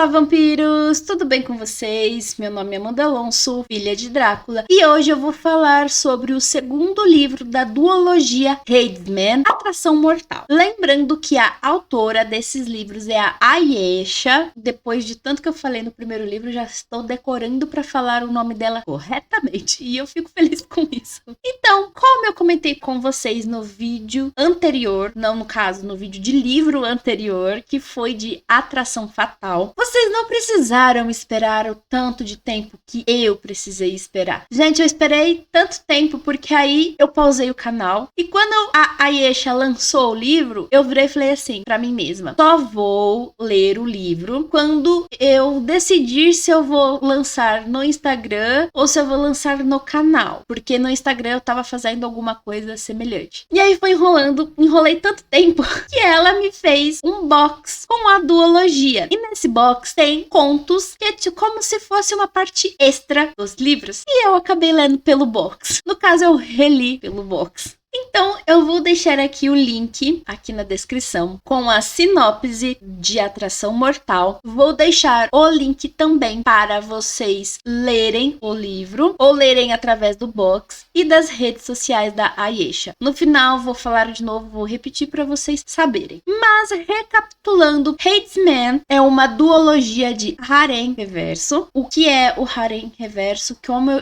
Olá, vampiros! Tudo bem com vocês? Meu nome é Amanda Alonso, filha de Drácula, e hoje eu vou falar sobre o segundo livro da duologia Hadesman, Atração Mortal. Lembrando que a autora desses livros é a Ayesha. Depois de tanto que eu falei no primeiro livro, já estou decorando para falar o nome dela corretamente, e eu fico feliz com isso. Então, como eu comentei com vocês no vídeo anterior, não no caso, no vídeo de livro anterior, que foi de Atração Fatal, vocês não precisaram esperar o tanto de tempo que eu precisei esperar. Gente, eu esperei tanto tempo porque aí eu pausei o canal e quando a Ayesha lançou o livro, eu virei e falei assim pra mim mesma: só vou ler o livro quando eu decidir se eu vou lançar no Instagram ou se eu vou lançar no canal, porque no Instagram eu tava fazendo alguma coisa semelhante. E aí foi enrolei tanto tempo que ela me fez um box com a duologia. E nesse box tem contos que é como se fosse uma parte extra dos livros. E eu acabei lendo pelo box. No caso, eu reli pelo box. Então, eu vou deixar aqui o link, aqui na descrição, com a sinopse de Atração Mortal. Vou deixar o link também para vocês lerem o livro, ou lerem através do box e das redes sociais da Ayesha. No final, vou falar de novo, vou repetir para vocês saberem. Mas, recapitulando, Hadesman é uma duologia de harém reverso. O que é o harém reverso?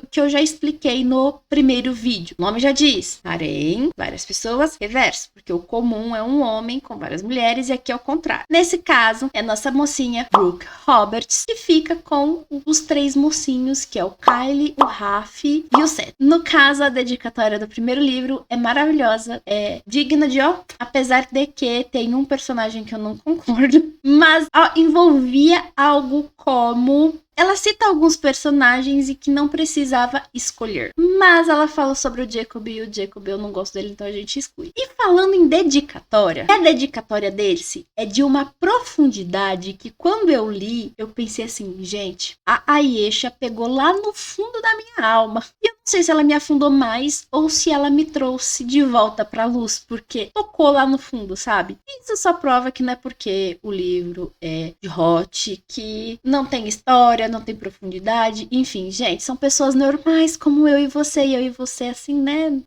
Que eu já expliquei no primeiro vídeo. O nome já diz, harém, várias pessoas, reverso, porque o comum é um homem com várias mulheres e aqui é o contrário. Nesse caso, é nossa mocinha Brooke Roberts, que fica com os três mocinhos, que é o Kyle, o Raf e o Seth. No caso, a dedicatória do primeiro livro é maravilhosa, é digna de apesar de que tem um personagem que eu não concordo, mas envolvia algo como... Ela cita alguns personagens e que não precisava escolher. Mas ela fala sobre o Jacob e o Jacob eu não gosto dele, então a gente exclui. E falando em dedicatória, a dedicatória desse é de uma profundidade que quando eu li, eu pensei assim, gente, a Ayesha pegou lá no fundo da minha alma. E eu não sei se ela me afundou mais ou se ela me trouxe de volta pra luz, porque tocou lá no fundo, sabe? Isso só prova que não é porque o livro é de hot, que não tem história, não tem profundidade, enfim, gente, são pessoas normais como eu e você, assim, né?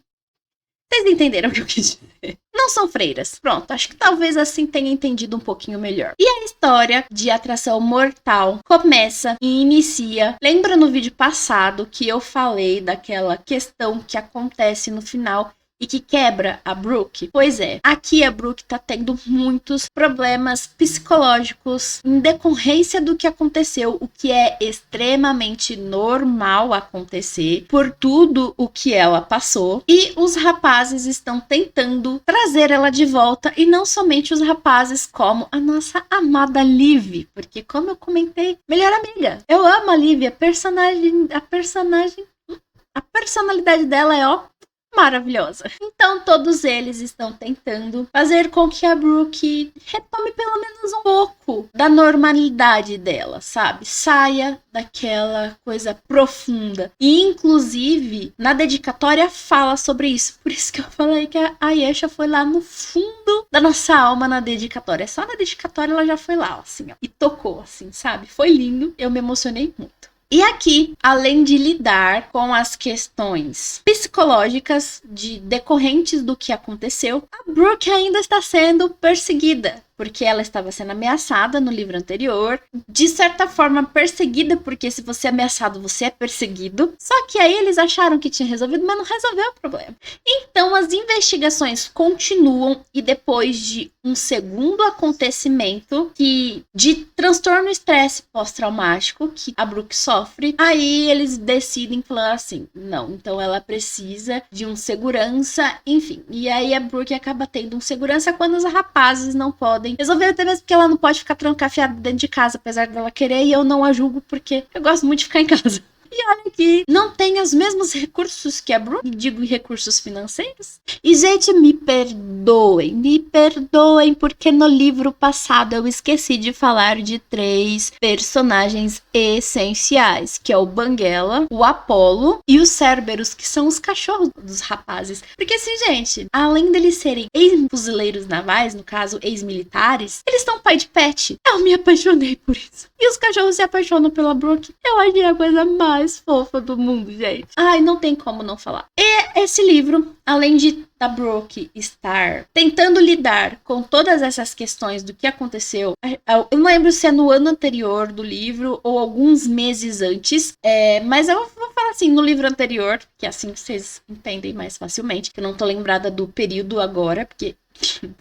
Vocês entenderam o que eu quis dizer? Não são freiras. Pronto, acho que talvez assim tenha entendido um pouquinho melhor. E a história de Atração Mortal começa e inicia. Lembra no vídeo passado que eu falei daquela questão que acontece no final e que quebra a Brooke? Pois é, aqui a Brooke tá tendo muitos problemas psicológicos em decorrência do que aconteceu, o que é extremamente normal acontecer por tudo o que ela passou, e os rapazes estão tentando trazer ela de volta, e não somente os rapazes, como a nossa amada Liv, porque como eu comentei, melhor amiga, eu amo a Liv, a personalidade dela é maravilhosa. Então todos eles estão tentando fazer com que a Brooke retome pelo menos um pouco da normalidade dela, sabe? Saia daquela coisa profunda. E inclusive na dedicatória fala sobre isso. Por isso que eu falei que a Ayesha foi lá no fundo da nossa alma na dedicatória. Só na dedicatória ela já foi lá, assim, ó, e tocou, assim, sabe? Foi lindo, eu me emocionei muito. E aqui, além de lidar com as questões psicológicas decorrentes do que aconteceu, a Brooke ainda está sendo perseguida, porque ela estava sendo ameaçada no livro anterior, de certa forma perseguida, porque se você é ameaçado, você é perseguido. Só que aí eles acharam que tinha resolvido, mas não resolveu o problema. Então as investigações continuam e depois de um segundo acontecimento de transtorno estresse pós-traumático que a Brooke sofre, aí eles decidem falar assim, não, então ela precisa de um segurança, enfim. E aí a Brooke acaba tendo um segurança quando os rapazes não podem resolver, até mesmo porque ela não pode ficar trancafiada dentro de casa, apesar dela querer, e eu não a julgo porque eu gosto muito de ficar em casa. E olha que não tem os mesmos recursos que a Brooke, digo recursos financeiros. E gente, me perdoem, porque no livro passado eu esqueci de falar de 3 personagens essenciais, que é o Banguela, o Apollo e o Cerberus, que são os cachorros dos rapazes. Porque assim, gente, além deles serem ex-fuzileiros navais, no caso ex-militares, eles são pai de pet. Eu me apaixonei por isso. E os cachorros se apaixonam pela Brooke. Eu achei a coisa mais fofa do mundo, gente. Ai, não tem como não falar. E esse livro, além de da Brooke estar tentando lidar com todas essas questões do que aconteceu, eu não lembro se é no ano anterior do livro ou alguns meses antes, mas eu vou falar assim, no livro anterior, que é assim vocês entendem mais facilmente, que eu não tô lembrada do período agora, porque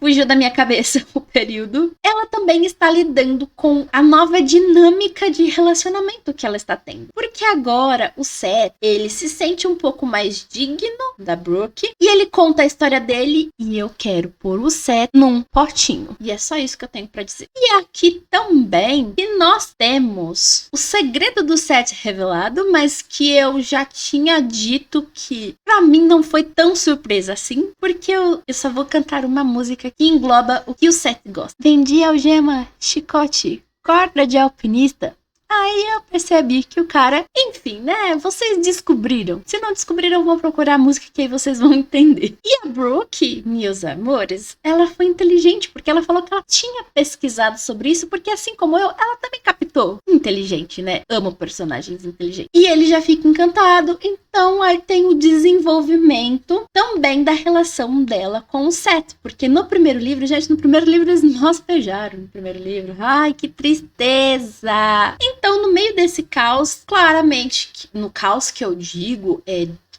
fugiu da minha cabeça o período. Ela também está lidando com a nova dinâmica de relacionamento que ela está tendo. Porque agora o Seth, ele se sente um pouco mais digno da Brooke e ele conta a história dele e eu quero pôr o Seth num potinho. E é só isso que eu tenho pra dizer. E aqui também que nós temos o segredo do Seth revelado, mas que eu já tinha dito que pra mim não foi tão surpresa assim, porque eu só vou cantar uma música que engloba o que o Seth gosta. Vendi algema, chicote, corda de alpinista. Aí eu percebi que o cara... Enfim, né? Vocês descobriram. Se não descobriram, eu vou procurar a música que aí vocês vão entender. E a Brooke, meus amores, ela foi inteligente, porque ela falou que ela tinha pesquisado sobre isso, porque assim como eu, ela também captou. Inteligente, né? Amo personagens inteligentes. E ele já fica encantado. Então, aí tem o desenvolvimento também da relação dela com o Seth. Porque no primeiro livro, gente, no primeiro livro eles nos beijaram. No primeiro livro. Ai, que tristeza! Então, no meio desse caos, claramente, no caos que eu digo,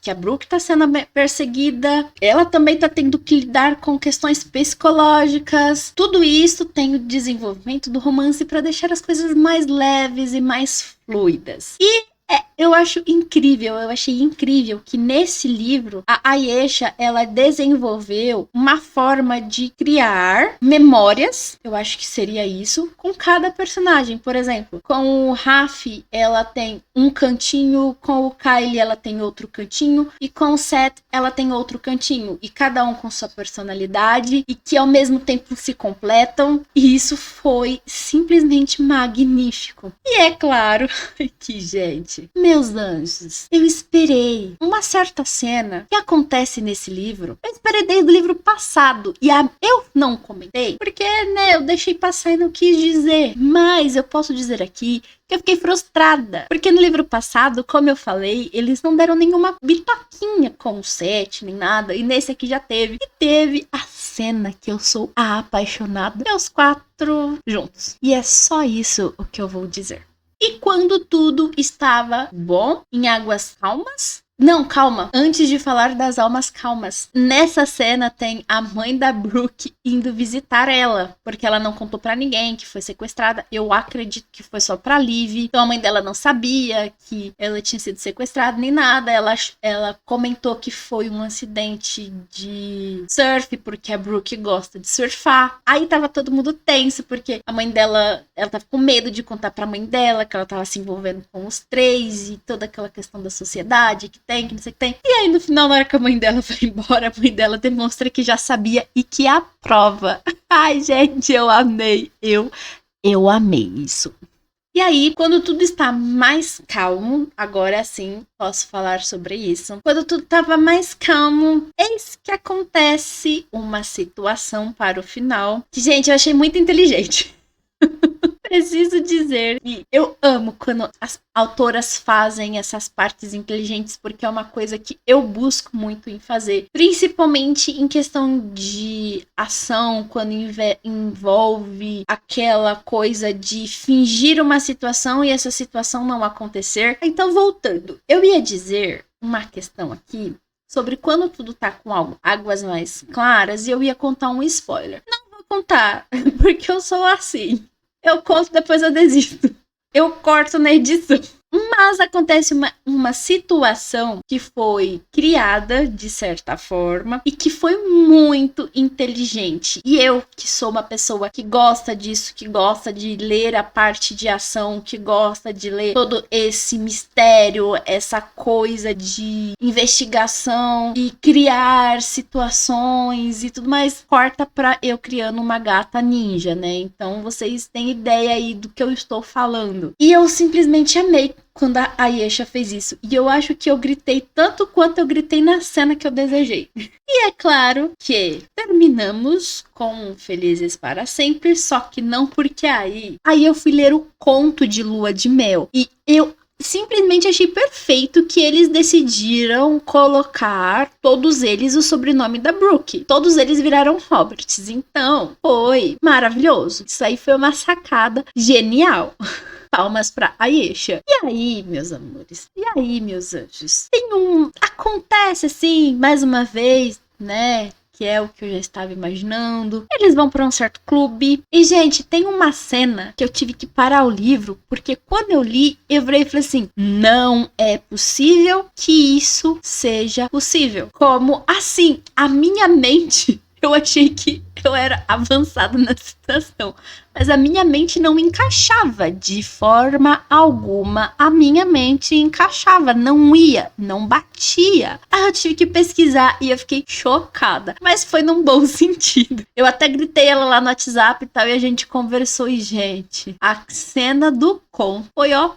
que a Brooke tá sendo perseguida, ela também tá tendo que lidar com questões psicológicas. Tudo isso tem o desenvolvimento do romance para deixar as coisas mais leves e mais fluidas. E eu acho incrível, eu achei incrível que nesse livro a Ayesha, ela desenvolveu uma forma de criar memórias, eu acho que seria isso, com cada personagem. Por exemplo, com o Raffi, ela tem um cantinho, com o Kyle ela tem outro cantinho, e com o Seth ela tem outro cantinho, e cada um com sua personalidade, e que ao mesmo tempo se completam, e isso foi simplesmente magnífico. E é claro que, gente, meus anjos, eu esperei uma certa cena que acontece nesse livro. Eu esperei desde o livro passado. E eu não comentei, porque, né, eu deixei passar e não quis dizer. Mas eu posso dizer aqui que eu fiquei frustrada. Porque no livro passado, como eu falei, eles não deram nenhuma bitoquinha com o Seth, nem nada. E nesse aqui já teve. E teve a cena que eu sou apaixonada. E os 4 juntos. E é só isso o que eu vou dizer. E quando tudo estava bom, em águas calmas... Não, calma. Antes de falar das almas calmas, nessa cena tem a mãe da Brooke indo visitar ela, porque ela não contou pra ninguém que foi sequestrada. Eu acredito que foi só pra Liv. Então a mãe dela não sabia que ela tinha sido sequestrada nem nada. Ela comentou que foi um acidente de surf, porque a Brooke gosta de surfar. Aí tava todo mundo tenso, porque a mãe dela, ela tava com medo de contar pra mãe dela que ela tava se envolvendo com os 3 e toda aquela questão da sociedade que tem, que não sei o que tem. E aí no final, na hora que a mãe dela vai embora, a mãe dela demonstra que já sabia e que aprova. Ai, gente, eu amei. Eu amei isso. E aí, quando tudo está mais calmo, agora sim posso falar sobre isso. Quando tudo estava mais calmo, eis que acontece uma situação para o final. Que, gente, eu achei muito inteligente. Preciso dizer que eu amo quando as autoras fazem essas partes inteligentes, porque é uma coisa que eu busco muito em fazer. Principalmente em questão de ação, quando envolve aquela coisa de fingir uma situação e essa situação não acontecer. Então, voltando, eu ia dizer uma questão aqui sobre quando tudo tá com águas mais claras e eu ia contar um spoiler. Não vou contar, porque eu sou assim. Eu conto, depois eu desisto. Eu corto na edição. Mas acontece uma situação que foi criada, de certa forma, e que foi muito inteligente. E eu, que sou uma pessoa que gosta disso, que gosta de ler a parte de ação, que gosta de ler todo esse mistério, essa coisa de investigação e criar situações e tudo mais, corta pra eu criando uma gata ninja, né? Então vocês têm ideia aí do que eu estou falando. E eu simplesmente amei quando a Ayesha fez isso. E eu acho que eu gritei tanto quanto eu gritei na cena que eu desejei. E é claro que terminamos com Felizes para Sempre, só que não porque aí eu fui ler o conto de Lua de Mel. E eu simplesmente achei perfeito que eles decidiram colocar todos eles o sobrenome da Brooke. Todos eles viraram Roberts. Então, foi maravilhoso. Isso aí foi uma sacada genial. Palmas pra Ayesha. E aí, meus amores? E aí, meus anjos? Acontece assim, mais uma vez, né? Que é o que eu já estava imaginando. Eles vão para um certo clube. E, gente, tem uma cena que eu tive que parar o livro, porque quando eu li, eu virei e falei assim: não é possível que isso seja possível. Como assim? A minha mente, eu achei que eu era avançada na situação, mas a minha mente não encaixava de forma alguma. A minha mente encaixava, não ia, não batia. Aí eu tive que pesquisar e eu fiquei chocada, mas foi num bom sentido. Eu até gritei ela lá no WhatsApp e tal, e a gente conversou. E, gente, a cena do conto foi, ó,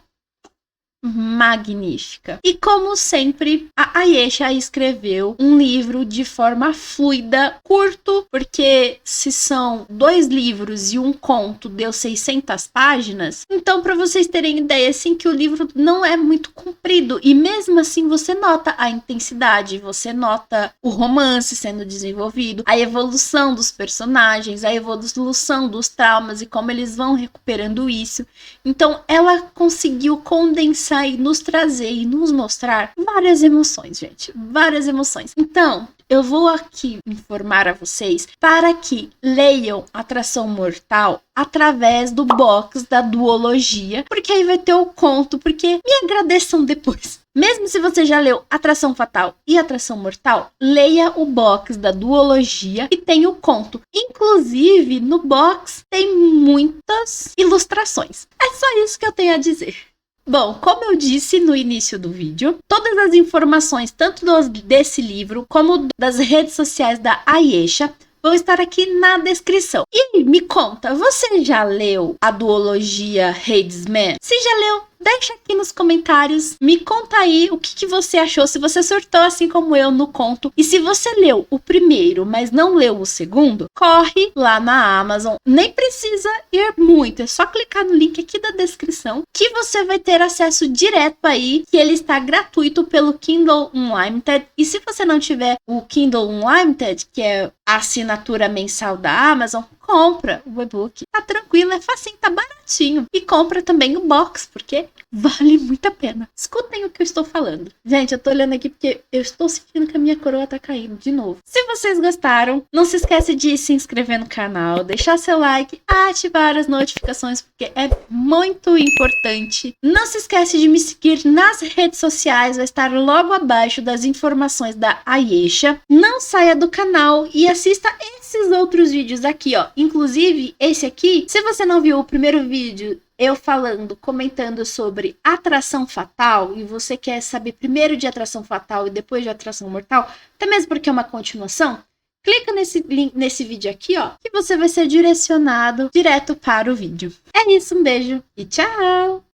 magnífica. E como sempre, a Ayesha escreveu um livro de forma fluida, curto, porque se são 2 livros e um conto deu 600 páginas, então para vocês terem ideia, assim, que o livro não é muito comprido, e mesmo assim você nota a intensidade, você nota o romance sendo desenvolvido, a evolução dos personagens, a evolução dos traumas e como eles vão recuperando isso. Então ela conseguiu condensar e nos trazer e nos mostrar várias emoções, gente. Várias emoções. Então, eu vou aqui informar a vocês para que leiam Atração Mortal através do box da duologia, porque aí vai ter o conto, porque me agradeçam depois. Mesmo se você já leu Atração Fatal e Atração Mortal, leia o box da duologia e tem o conto. Inclusive, no box tem muitas ilustrações. É só isso que eu tenho a dizer. Bom, como eu disse no início do vídeo, todas as informações, tanto desse livro como das redes sociais da Ayesha, vão estar aqui na descrição. E me conta, você já leu a duologia Hadesman? Se já leu, deixa aqui nos comentários, me conta aí o que você achou, se você surtou assim como eu no conto. E se você leu o primeiro, mas não leu o segundo, corre lá na Amazon. Nem precisa ir muito, é só clicar no link aqui da descrição que você vai ter acesso direto aí, que ele está gratuito pelo Kindle Unlimited. E se você não tiver o Kindle Unlimited, que é a assinatura mensal da Amazon, compra o e-book. Tá tranquilo, é facinho, tá baratinho. E compra também o box, porque vale muito a pena. Escutem o que eu estou falando. Gente, eu tô olhando aqui porque eu estou sentindo que a minha coroa tá caindo de novo. Se vocês gostaram, não se esquece de se inscrever no canal, deixar seu like, ativar as notificações, porque é muito importante. Não se esquece de me seguir nas redes sociais, vai estar logo abaixo das informações da Ayesha. Não saia do canal e assista esses outros vídeos aqui, ó. Inclusive, esse aqui, se você não viu o primeiro vídeo, eu comentando sobre Atração Fatal, e você quer saber primeiro de Atração Fatal e depois de Atração Mortal, até mesmo porque é uma continuação, clica nesse link, nesse vídeo aqui, ó, que você vai ser direcionado direto para o vídeo. É isso, um beijo e tchau!